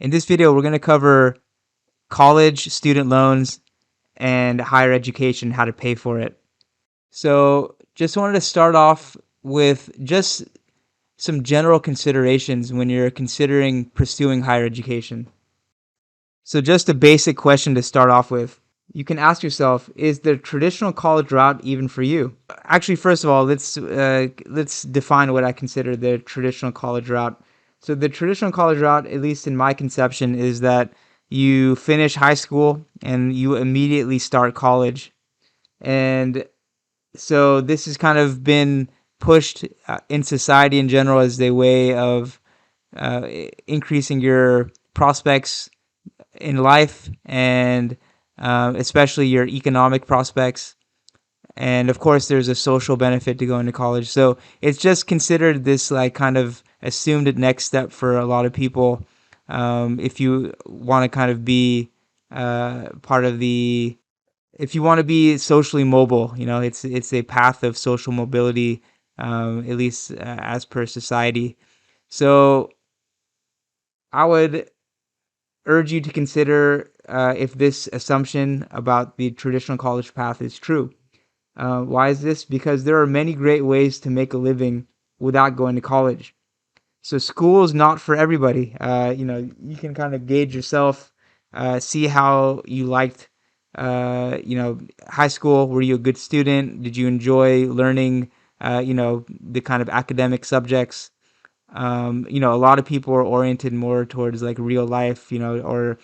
In this video, we're going to cover college student loans and higher education, how to pay for it. So just wanted to start off with just some general considerations when you're considering pursuing higher education. So just a basic question to start off with. You can ask yourself, is the traditional college route even for you? Actually, first of all, let's define what I consider the traditional college route. So the traditional college route, at least in my conception, is that you finish high school and you immediately start college. And so this has kind of been pushed in society in general as a way of uh, increasing your prospects in life and especially your economic prospects. And of course, there's a social benefit to going to college. So it's just considered this like kind of assumed next step for a lot of people. If you want to kind of be part of the, if you want to be socially mobile, it's a path of social mobility, at least as per society. So I would urge you to consider if this assumption about the traditional college path is true. Why is this? Because there are many great ways to make a living without going to college. So school is not for everybody. You can kind of gauge yourself, see how you liked, high school. Were you a good student? Did you enjoy learning, the kind of academic subjects? A lot of people are oriented more towards like real life, or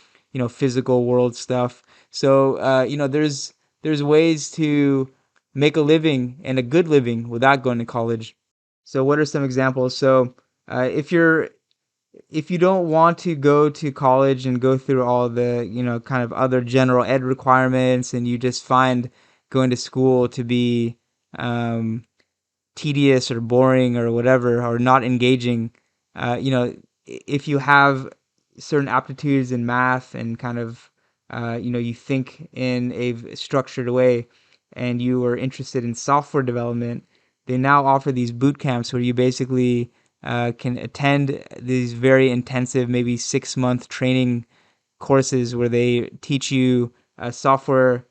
physical world stuff. So there's ways to make a living and a good living without going to college. So what are some examples? So if you don't want to go to college and go through all the kind of other general ed requirements, and you just find going to school to be um, tedious or boring or whatever, or not engaging, if you have certain aptitudes in math and kind of, you think in a structured way, and you are interested in software development, they now offer these boot camps where you basically can attend these very intensive, maybe 6 month training courses where they teach you software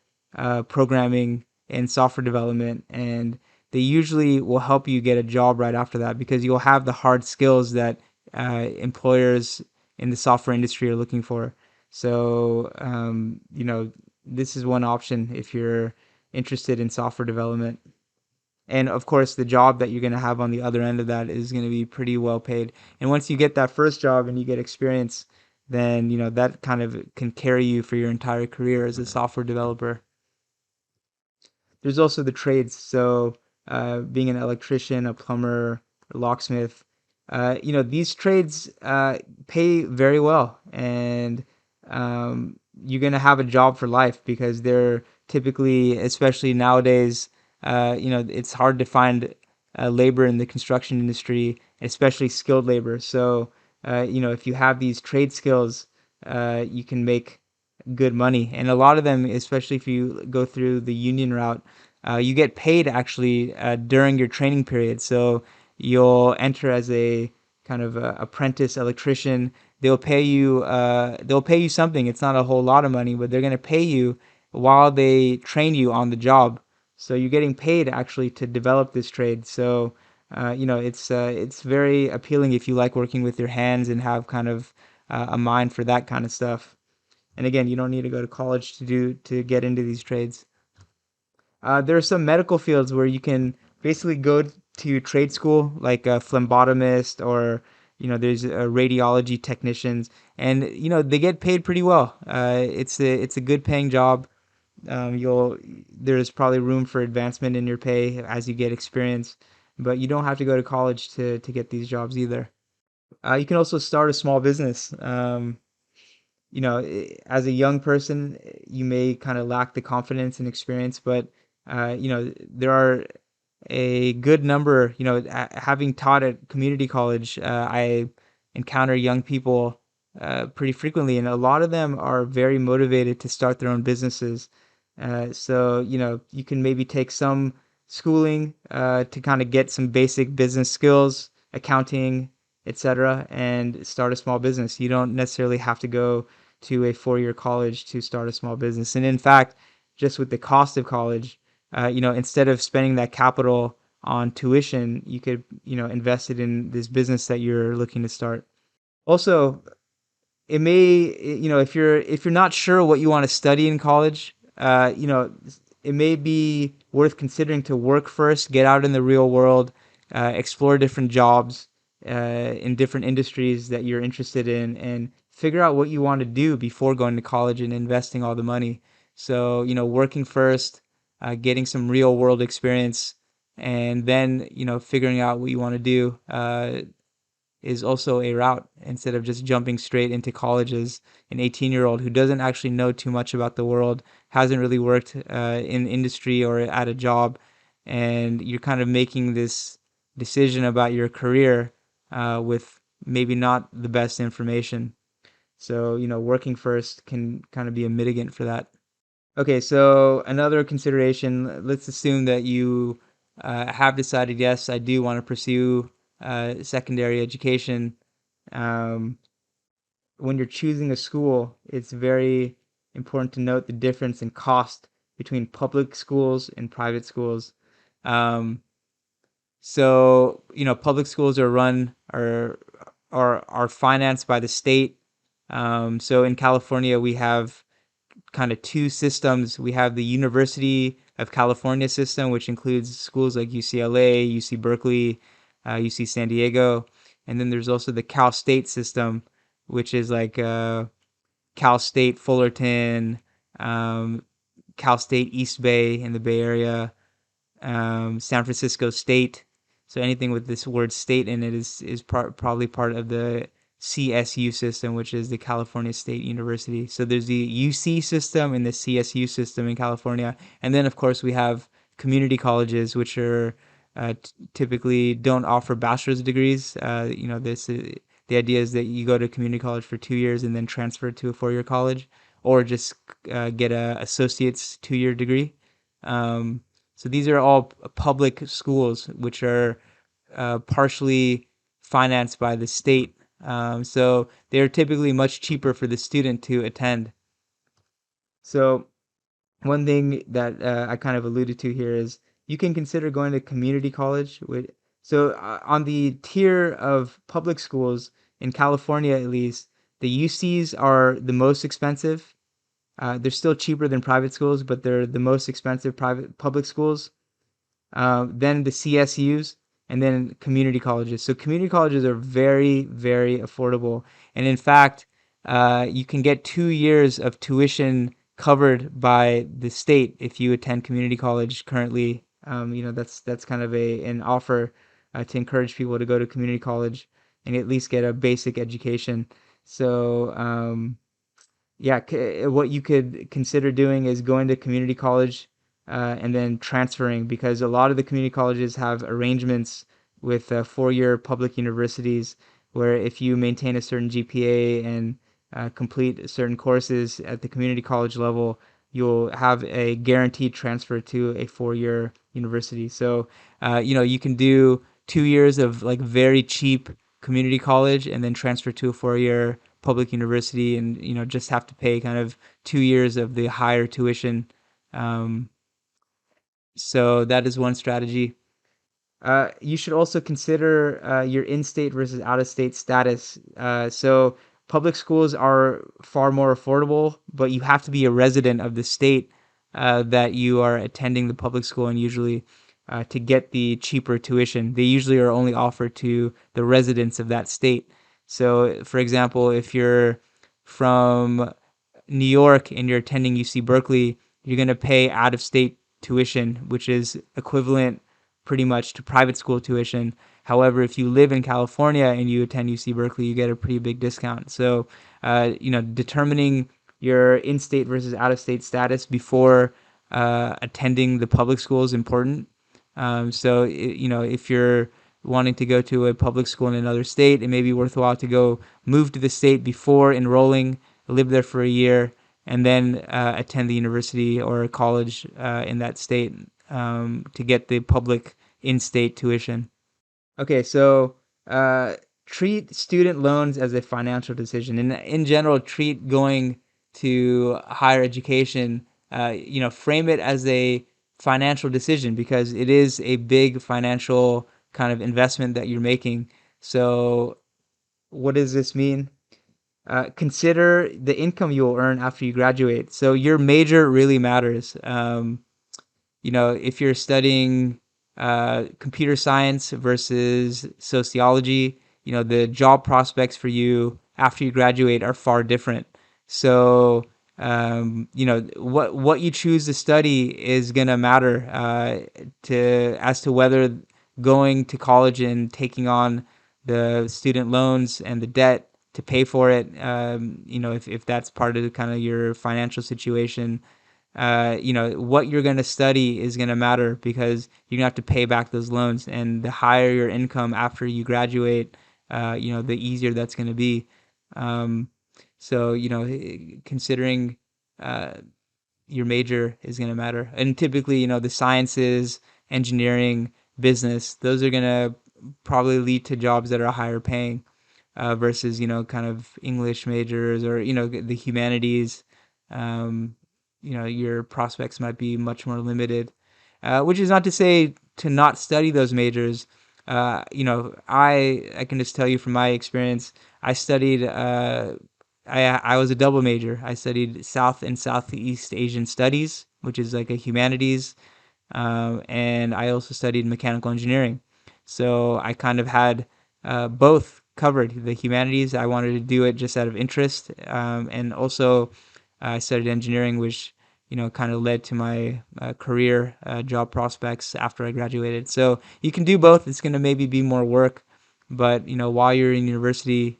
programming and software development, and they usually will help you get a job right after that because you'll have the hard skills that employers in the software industry are looking for. So, this is one option if you're interested in software development. And of course, the job that you're going to have on the other end of that is going to be pretty well paid. And once you get that first job and you get experience, then that kind of can carry you for your entire career as a software developer. There's also the trades. So, being an electrician, a plumber, a locksmith, these trades pay very well, and you're gonna have a job for life because they're typically, especially nowadays, it's hard to find labor in the construction industry, especially skilled labor. So, if you have these trade skills, you can make good money. And a lot of them, especially if you go through the union route, you get paid actually during your training period. So you'll enter as a kind of apprentice electrician. They'll pay you something. It's not a whole lot of money, but they're going to pay you while they train you on the job. So you're getting paid actually to develop this trade. So it's very appealing if you like working with your hands and have kind of a mind for that kind of stuff. And again, you don't need to go to college to get into these trades. There are some medical fields where you can basically go to trade school, like a phlebotomist, or there's radiology technicians, and they get paid pretty well. It's a good paying job. You'll There's probably room for advancement in your pay as you get experience, but you don't have to go to college to get these jobs either. You can also start a small business. As a young person, you may kind of lack the confidence and experience, but there are a good number. Having taught at community college, I encounter young people pretty frequently, and a lot of them are very motivated to start their own businesses. So you can maybe take some schooling to kind of get some basic business skills, accounting, etc., and start a small business. You don't necessarily have to go to a 4-year college to start a small business. And in fact, just with the cost of college, instead of spending that capital on tuition, you could, invest it in this business that you're looking to start. Also, it may, if you're not sure what you want to study in college, it may be worth considering to work first, get out in the real world, explore different jobs in different industries that you're interested in, and figure out what you want to do before going to college and investing all the money. So, working first, getting some real world experience, and then, figuring out what you want to do. Is also a route instead of just jumping straight into college as an 18-year-old who doesn't actually know too much about the world, hasn't really worked in industry or at a job, and you're kind of making this decision about your career with maybe not the best information. So, working first can kind of be a mitigant for that. Okay, so another consideration, let's assume that you have decided, yes, I do want to pursue secondary education. Um, when you're choosing a school, it's very important to note the difference in cost between public schools and private schools. Um, public schools are financed by the state. So in California, we have kind of two systems. We have the University of California system, which includes schools like UCLA, UC Berkeley, UC San Diego, and then there's also the Cal State system, which is like Cal State Fullerton, um, Cal State East Bay in the Bay Area, San Francisco State. So anything with this word "state" in it is probably part of the CSU system, which is the California State University. So there's the UC system and the CSU system in California, and then of course we have community colleges, which are typically don't offer bachelor's degrees. The idea is that you go to community college for 2 years and then transfer to a 4-year college, or just get a associate's 2-year degree. Um, so these are all public schools, which are partially financed by the state. So they're typically much cheaper for the student to attend. So one thing that I kind of alluded to here is you can consider going to community college. So on the tier of public schools in California, at least, the UCs are the most expensive. They're still cheaper than private schools, but they're the most expensive private public schools. Then the CSUs, and then community colleges. So community colleges are very, very affordable, and in fact, you can get 2 years of tuition covered by the state if you attend community college currently. That's kind of an offer to encourage people to go to community college and at least get a basic education. So yeah, what you could consider doing is going to community college and then transferring, because a lot of the community colleges have arrangements with 4-year public universities where if you maintain a certain GPA and complete certain courses at the community college level, you'll have a guaranteed transfer to a 4-year university. So, you can do 2 years of like very cheap community college and then transfer to a 4-year public university, and just have to pay kind of 2 years of the higher tuition. Um, so that is one strategy. You should also consider your in-state versus out-of-state status. So public schools are far more affordable, but you have to be a resident of the state that you are attending the public school, and usually to get the cheaper tuition, they usually are only offered to the residents of that state. So, for example, if you're from New York and you're attending UC Berkeley, you're going to pay out-of-state tuition, which is equivalent pretty much to private school tuition. However, if you live in California and you attend UC Berkeley, you get a pretty big discount. So, determining your in-state versus out-of-state status before attending the public school is important. If you're wanting to go to a public school in another state, it may be worthwhile to go move to the state before enrolling, live there for a year, and then attend the university or college in that state to get the public in-state tuition. Okay, so treat student loans as a financial decision, and in general, treat going to higher education, frame it as a financial decision because it is a big financial kind of investment that you're making. So, what does this mean? Consider the income you will earn after you graduate. So, your major really matters. If you're studying computer science versus sociology, the job prospects for you after you graduate are far different. So, what you choose to study is gonna matter to as to whether going to college and taking on the student loans and the debt to pay for it. If that's part of kind of your financial situation, what you're going to study is going to matter because you're going to have to pay back those loans. And the higher your income after you graduate, the easier that's going to be. Um, considering uh, your major is going to matter. And typically, the sciences, engineering, business, those are going to probably lead to jobs that are higher paying versus, kind of English majors or, the humanities. Um, your prospects might be much more limited, which is not to say to not study those majors. I can just tell you from my experience, I studied, I was a double major. I studied South and Southeast Asian Studies, which is like a humanities, and I also studied mechanical engineering. So I kind of had both covered. The humanities, I wanted to do it just out of interest, and also I studied engineering, which kind of led to my career job prospects after I graduated. So you can do both. It's going to maybe be more work, but while you're in university,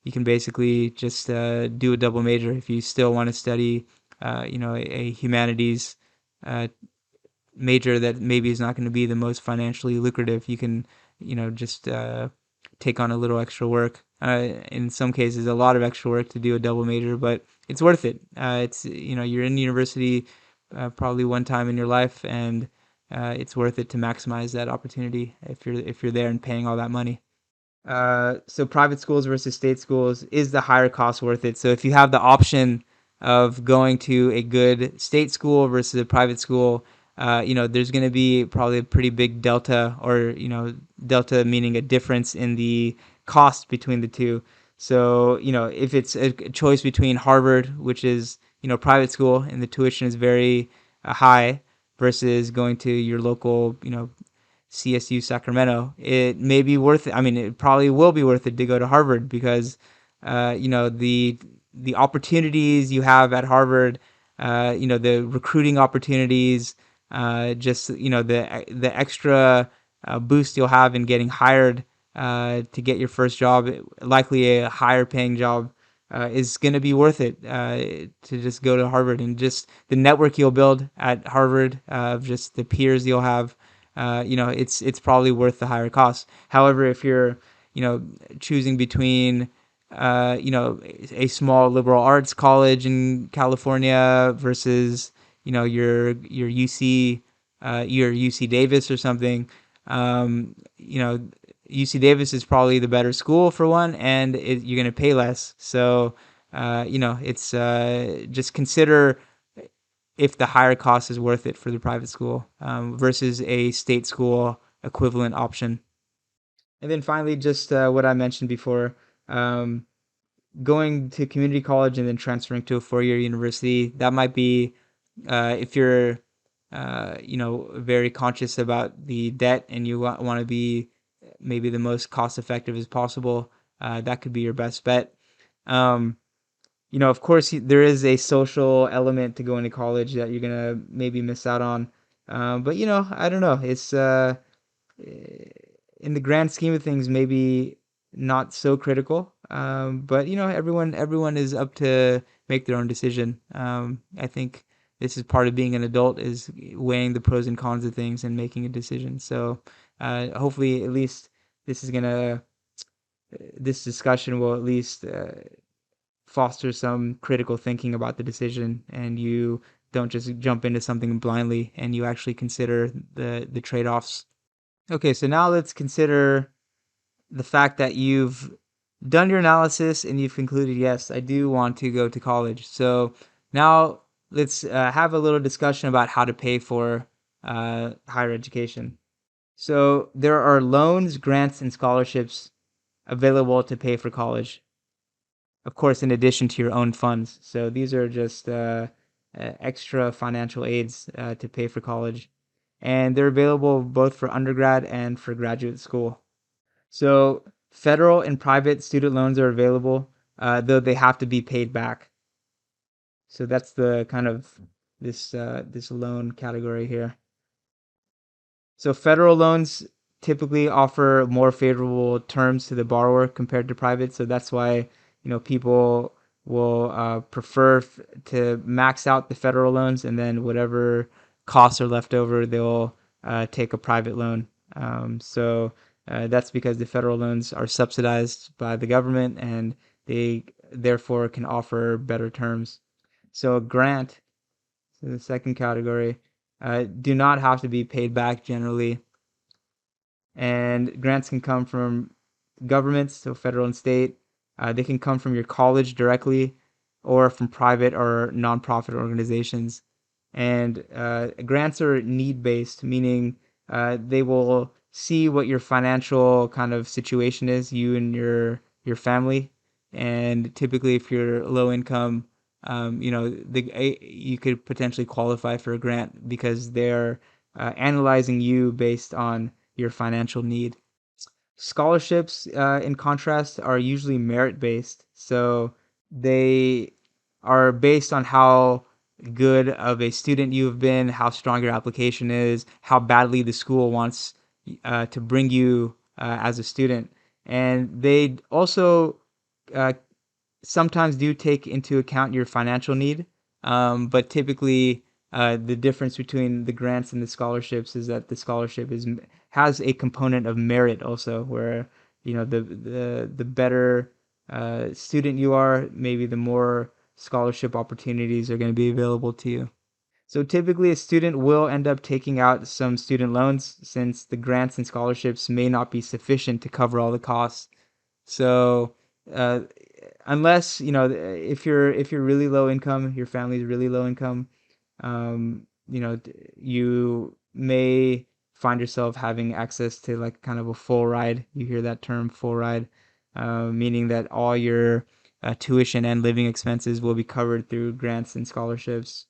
you can basically just do a double major if you still want to study, a humanities uh, major that maybe is not going to be the most financially lucrative. You can, just take on a little extra work. In some cases, a lot of extra work to do a double major, but it's worth it. It's you're in university probably one time in your life, and it's worth it to maximize that opportunity if you're there and paying all that money. So private schools versus state schools, is the higher cost worth it? So if you have the option of going to a good state school versus a private school, there's going to be probably a pretty big delta, or delta meaning a difference in the cost between the two. So if it's a choice between Harvard, which is private school and the tuition is very high, versus going to your local CSU Sacramento, it may be worth it. I mean, it probably will be worth it to go to Harvard because, the opportunities you have at Harvard, the recruiting opportunities, just the extra boost you'll have in getting hired to get your first job, likely a higher paying job. Is going to be worth it to just go to Harvard, and just the network you'll build at Harvard, of just the peers you'll have, it's probably worth the higher cost. However, if you're, choosing between, a small liberal arts college in California versus, your your UC Davis or something, UC Davis is probably the better school for one, and you're going to pay less. So, it's just consider if the higher cost is worth it for the private school versus a state school equivalent option. And then finally, just what I mentioned before, um, going to community college and then transferring to a 4-year university. That might be if you're, very conscious about the debt and you want to be maybe the most cost effective as possible. That could be your best bet. Um, of course, there is a social element to going to college that you're gonna maybe miss out on. But I don't know. It's in the grand scheme of things, maybe not so critical. But everyone is up to make their own decision. I think this is part of being an adult, is weighing the pros and cons of things and making a decision. So hopefully, at least this is gonna this discussion will at least foster some critical thinking about the decision, and you don't just jump into something blindly, and you actually consider the trade-offs. Okay, so now let's consider the fact that you've done your analysis and you've concluded, yes, I do want to go to college. So now let's have a little discussion about how to pay for higher education. So there are loans, grants, and scholarships available to pay for college. Of course, in addition to your own funds. So these are just extra financial aids to pay for college. And they're available both for undergrad and for graduate school. So federal and private student loans are available, though they have to be paid back. So that's the kind of this loan category here. So federal loans typically offer more favorable terms to the borrower compared to private. So that's why people will prefer to max out the federal loans, and then whatever costs are left over, they'll take a private loan. So that's because the federal loans are subsidized by the government, and they therefore can offer better terms. So a grant, so the second category, do not have to be paid back generally, and grants can come from governments, so federal and state. They can come from your college directly, or from private or nonprofit organizations. And grants are need based, meaning they will see what your financial kind of situation is, you and your family. And typically, if you're low income, you could potentially qualify for a grant because they're analyzing you based on your financial need. Scholarships, in contrast, are usually merit based. So they are based on how good of a student you've been, how strong your application is, how badly the school wants to bring you as a student. And they also uh, sometimes do take into account your financial need. But typically, the difference between the grants and the scholarships is that the scholarship has a component of merit also, where the better student you are, maybe the more scholarship opportunities are going to be available to you. So typically, a student will end up taking out some student loans since the grants and scholarships may not be sufficient to cover all the costs. So, uh, unless if you're really low income, your family's really low income, you may find yourself having access to like kind of a full ride. You hear that term, full ride, meaning that all your tuition and living expenses will be covered through grants and scholarships.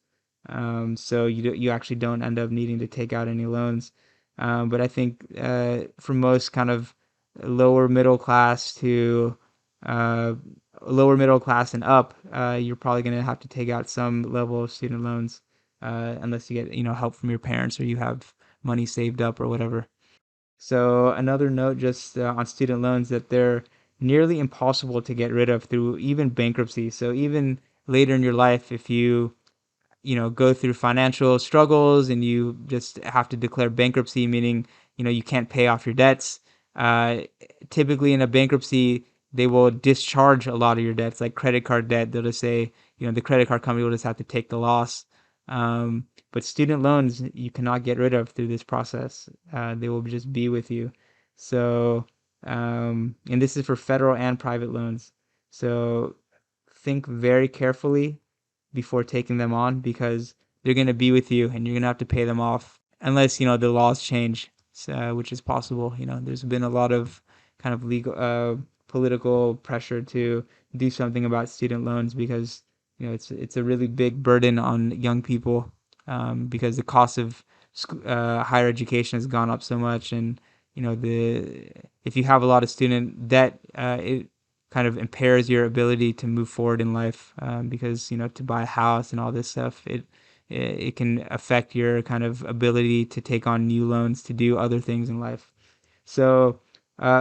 So you actually don't end up needing to take out any loans. But I think for most kind of lower middle class to uh, lower middle class and up, you're probably going to have to take out some level of student loans, unless you get help from your parents or you have money saved up or whatever. So another note just on student loans, that they're nearly impossible to get rid of through even bankruptcy. So even later in your life, if you go through financial struggles and you just have to declare bankruptcy, meaning you can't pay off your debts. uh, Typically in a bankruptcy, they will discharge a lot of your debts, like credit card debt. They'll just say the credit card company will just have to take the loss. But student loans you cannot get rid of through this process. They will just be with you. So and this is for federal and private loans. So think very carefully before taking them on, because they're going to be with you and you're going to have to pay them off unless the laws change, which is possible. There's been a lot of kind of legal political pressure to do something about student loans, because it's a really big burden on young people, because the cost of higher education has gone up so much. And the if you have a lot of student debt, it kind of impairs your ability to move forward in life, because to buy a house and all this stuff, it can affect your kind of ability to take on new loans to do other things in life. So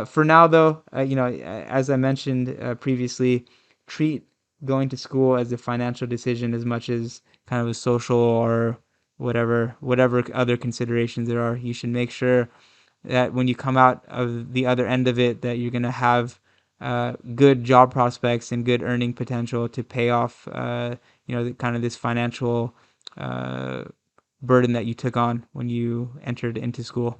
for now, though, as I mentioned previously, treat going to school as a financial decision as much as kind of a social or whatever other considerations there are. You should make sure that when you come out of the other end of it, that you're going to have good job prospects and good earning potential to pay off, kind of this financial uh, burden that you took on when you entered into school.